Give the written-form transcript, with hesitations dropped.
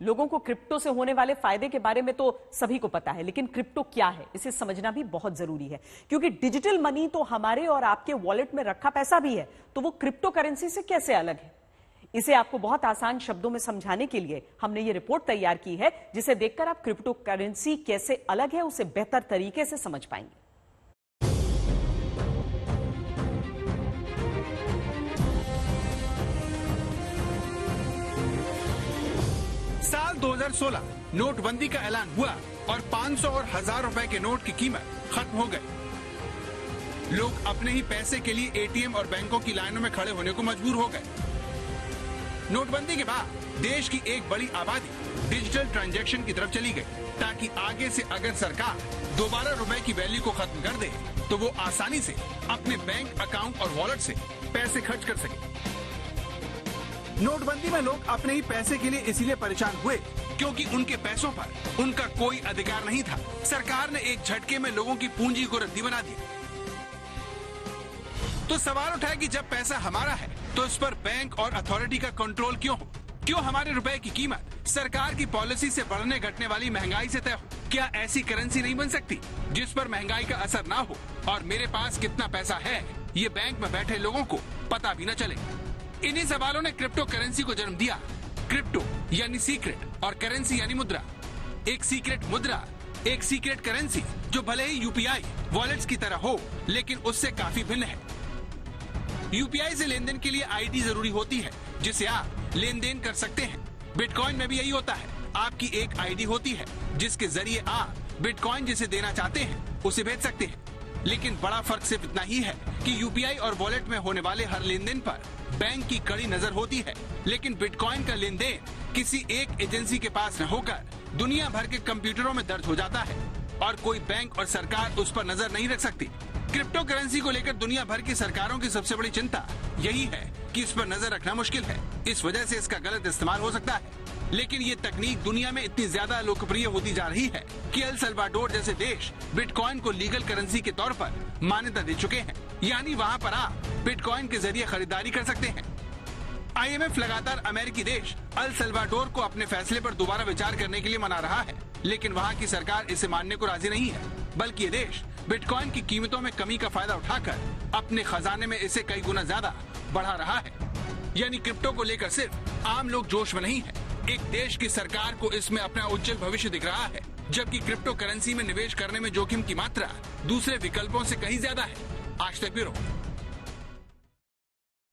लोगों को क्रिप्टो से होने वाले फायदे के बारे में तो सभी को पता है, लेकिन क्रिप्टो क्या है इसे समझना भी बहुत जरूरी है, क्योंकि डिजिटल मनी तो हमारे और आपके वॉलेट में रखा पैसा भी है, तो वो क्रिप्टो करेंसी से कैसे अलग है। इसे आपको बहुत आसान शब्दों में समझाने के लिए हमने ये रिपोर्ट तैयार की है, जिसे देखकर आप क्रिप्टो करेंसी कैसे अलग है उसे बेहतर तरीके से समझ पाएंगे। साल 2016 नोटबंदी का ऐलान हुआ और 500 और 1000 रुपए के नोट की कीमत खत्म हो गई। लोग अपने ही पैसे के लिए एटीएम और बैंकों की लाइनों में खड़े होने को मजबूर हो गए। नोटबंदी के बाद देश की एक बड़ी आबादी डिजिटल ट्रांजैक्शन की तरफ चली गई, ताकि आगे से अगर सरकार दोबारा रुपए की वैल्यू को खत्म कर दे तो वो आसानी से अपने बैंक अकाउंट और वॉलेट से पैसे खर्च कर सके। नोटबंदी में लोग अपने ही पैसे के लिए इसीलिए परेशान हुए क्योंकि उनके पैसों पर उनका कोई अधिकार नहीं था। सरकार ने एक झटके में लोगों की पूंजी को रद्दी बना दिया। तो सवाल उठा कि जब पैसा हमारा है तो इस पर बैंक और अथॉरिटी का कंट्रोल क्यों हो? क्यों हमारे रुपए की कीमत सरकार की पॉलिसी से बढ़ने घटने वाली महंगाई से तय हो? क्या ऐसी करेंसी नहीं बन सकती जिस पर महंगाई का असर ना हो और मेरे पास कितना पैसा है ये बैंक में बैठे लोगों को पता भी न चले? इन्हीं सवालों ने क्रिप्टो करेंसी को जन्म दिया। क्रिप्टो यानी सीक्रेट और करेंसी यानी मुद्रा। एक सीक्रेट मुद्रा, एक सीक्रेट करेंसी जो भले ही यूपीआई वॉलेट्स की तरह हो लेकिन उससे काफी भिन्न है। यूपीआई से लेन देन के लिए आईडी जरूरी होती है जिसे आप लेन देन कर सकते हैं। बिटकॉइन में भी यही होता है, आपकी एक आईडी होती है जिसके जरिए आप बिटकॉइन जिसे देना चाहते हैं उसे भेज सकते हैं। लेकिन बड़ा फर्क सिर्फ इतना ही है कि यूपीआई और वॉलेट में होने वाले हर लेन देन पर बैंक की कड़ी नजर होती है, लेकिन बिटकॉइन का लेन देन किसी एक एजेंसी के पास न होकर दुनिया भर के कंप्यूटरों में दर्ज हो जाता है और कोई बैंक और सरकार उस पर नजर नहीं रख सकती। क्रिप्टो करेंसी को लेकर दुनिया भर की सरकारों की सबसे बड़ी चिंता यही है कि इस पर नजर रखना मुश्किल है, इस वजह से इसका गलत इस्तेमाल हो सकता है। लेकिन ये तकनीक दुनिया में इतनी ज्यादा लोकप्रिय होती जा रही है कि एल सल्वाडोर जैसे देश बिटकॉइन को लीगल करेंसी के तौर पर मान्यता दे चुके हैं, यानी वहाँ पर आप बिटकॉइन के जरिए खरीदारी कर सकते हैं। IMF लगातार अमेरिकी देश एल सल्वाडोर को अपने फैसले पर दोबारा विचार करने के लिए मना रहा है, लेकिन वहाँ की सरकार इसे मानने को राजी नहीं है, बल्कि ये देश बिटकॉइन की कीमतों में कमी का फायदा उठाकर अपने खजाने में इसे कई गुना ज्यादा बढ़ा रहा है। यानी क्रिप्टो को लेकर सिर्फ आम लोग जोश में नहीं है, एक देश की सरकार को इसमें अपना उज्जवल भविष्य दिख रहा है, जबकि क्रिप्टो करेंसी में निवेश करने में जोखिम की मात्रा दूसरे विकल्पों से कहीं ज्यादा है। आज तक ब्यूरो।